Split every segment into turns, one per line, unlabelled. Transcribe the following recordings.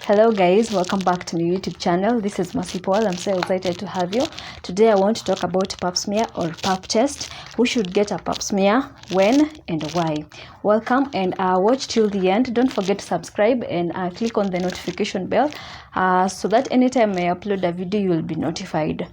Hello guys, welcome back to my YouTube channel. This is Mercy Paul. I'm so excited to have you. Today I want to talk about pap smear or pap test. Who should get a pap smear, when and why? Welcome and watch till the end. Don't forget to subscribe and click on the notification bell so that anytime I upload a video you will be notified.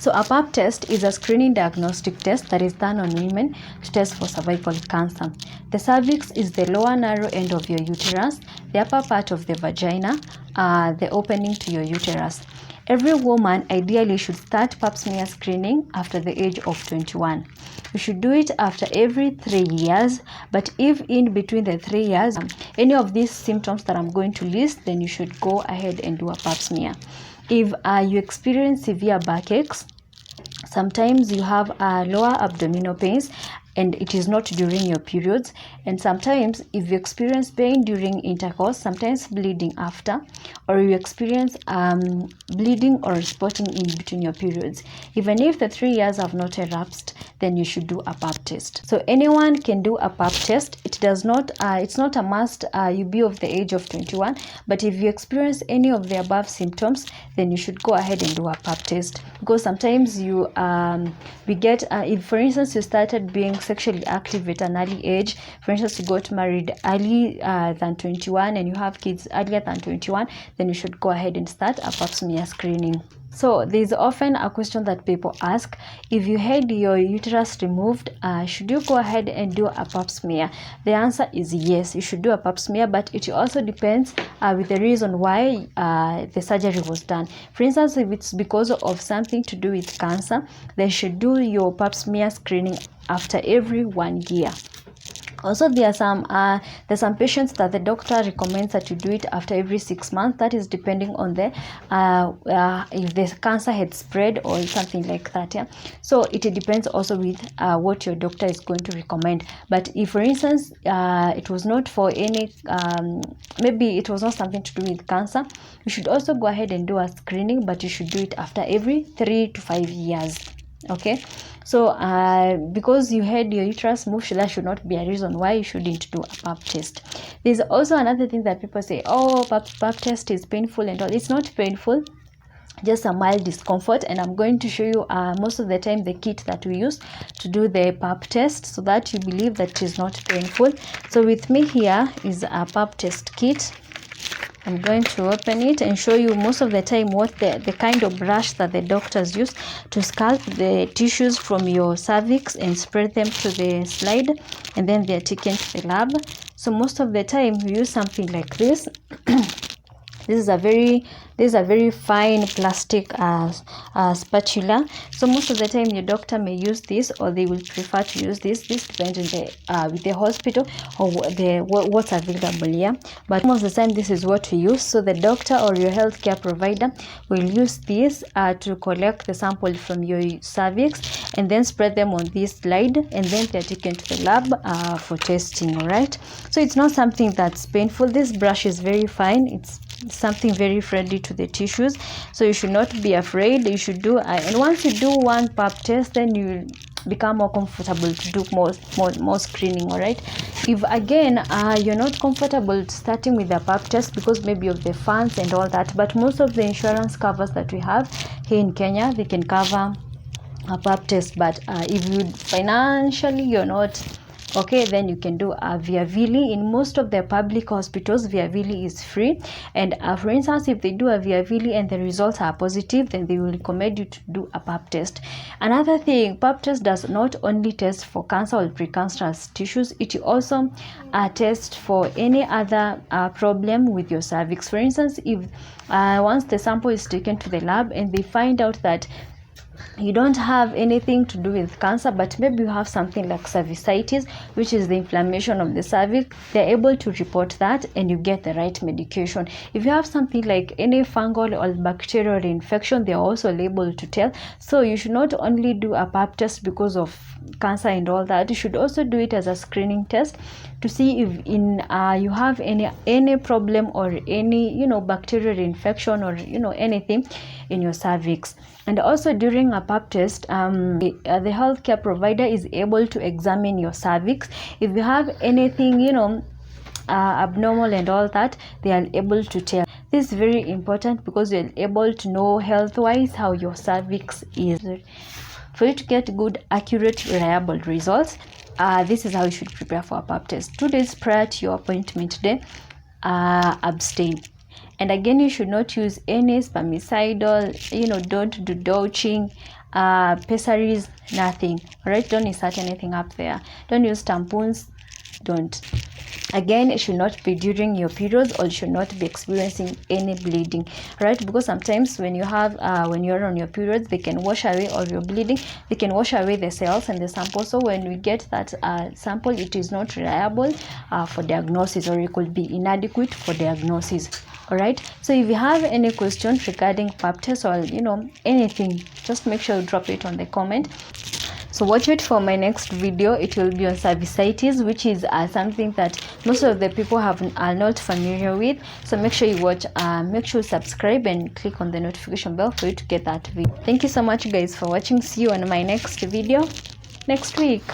So a pap test is a screening diagnostic test that is done on women to test for cervical cancer. The cervix is the lower narrow end of your uterus, the upper part of the vagina, the opening to your uterus. Every woman ideally should start pap smear screening after the age of 21. You should do it after every 3 years, but if in between the 3 years, any of these symptoms that I'm going to list, then you should go ahead and do a pap smear. If you experience severe backaches, sometimes you have lower abdominal pains and it is not during your periods, and sometimes if you experience pain during intercourse, sometimes bleeding after, or you experience bleeding or spotting in between your periods, even if the 3 years have not elapsed, then you should do a pap test. So anyone can do a pap test. It does not it's not a must you be of the age of 21, but if you experience any of the above symptoms, then you should go ahead and do a pap test, because sometimes you we get if for instance you started being sexually active at an early age, for instance you got married early than 21 and you have kids earlier than 21, then you should go ahead and start a pap smear screening. So there's often a question that people ask: if you had your uterus removed, should you go ahead and do a pap smear? The answer is yes, you should do a pap smear, but it also depends with the reason why the surgery was done. For instance, if it's because of something to do with cancer, then you should do your pap smear screening after every 1 year. Also, there are some patients that the doctor recommends that you do it after every 6 months. That is depending on the if the cancer had spread or something like that. Yeah. So it depends also with what your doctor is going to recommend. But if, for instance, it was not for any maybe it was not something to do with cancer, you should also go ahead and do a screening, but you should do it after every 3 to 5 years. Okay, so because you had your uterus moved, that should not be a reason why you shouldn't do a pap test. There's also another thing that people say: oh, pap test is painful and all. It's not painful, just a mild discomfort, and I'm going to show you most of the time the kit that we use to do the pap test, so that you believe that it is not painful. So with me here is a pap test kit. I'm going to open it and show you most of the time what the kind of brush that the doctors use to scalp the tissues from your cervix and spread them to the slide, and then they're taken to the lab. So most of the time we use something like this. This is a very fine plastic spatula. So most of the time your doctor may use this, or they will prefer to use this. This depends on with the hospital or what's available here. But most of the time this is what we use. So the doctor or your healthcare provider will use this to collect the sample from your cervix and then spread them on this slide, and then they're taken to the lab for testing. All right. So it's not something that's painful. This brush is very fine. It's something very friendly to the tissues, so you should not be afraid. You should do and once you do one pap test, then you become more comfortable to do more screening. All right. If again you're not comfortable starting with the pap test because maybe of the funds and all that, but most of the insurance covers that we have here in Kenya, they can cover a pap test. But if you financially you're not okay, then you can do a Via-Vili. In most of the public hospitals, Via-Vili is free. And for instance, if they do a Via-Vili and the results are positive, then they will recommend you to do a pap test. Another thing, pap test does not only test for cancer or precancerous tissues, it also tests for any other problem with your cervix. For instance, if once the sample is taken to the lab and they find out that you don't have anything to do with cancer, but maybe you have something like cervicitis, which is the inflammation of the cervix, they're able to report that and you get the right medication. If you have something like any fungal or bacterial infection, they're also able to tell. So you should not only do a pap test because of cancer and all that, you should also do it as a screening test to see if you have any problem or any bacterial infection or anything in your cervix. And also during a pap test, the healthcare provider is able to examine your cervix. If you have anything abnormal and all that, they are able to tell. This is very important because you're able to know health-wise how your cervix is. For you to get good, accurate, reliable results, this is how you should prepare for a pap test. 2 days prior to your appointment day, abstain. And again, you should not use any spermicidal, don't do douching, pessaries, nothing. All right, don't insert anything up there. Don't use tampons, don't. Again, it should not be during your periods, or you should not be experiencing any bleeding, right? Because sometimes when you have when you're on your periods, they can wash away all your bleeding, they can wash away the cells and the sample. So when we get that sample, it is not reliable for diagnosis, or it could be inadequate for diagnosis. All right, so if you have any questions regarding pap test or anything, just make sure you drop it on the comment. So watch it for my next video. It will be on cervicitis, which is something that most of the people are not familiar with. So make sure you watch, make sure you subscribe and click on the notification bell for you to get that video. Thank you so much guys for watching. See you on my next video next week.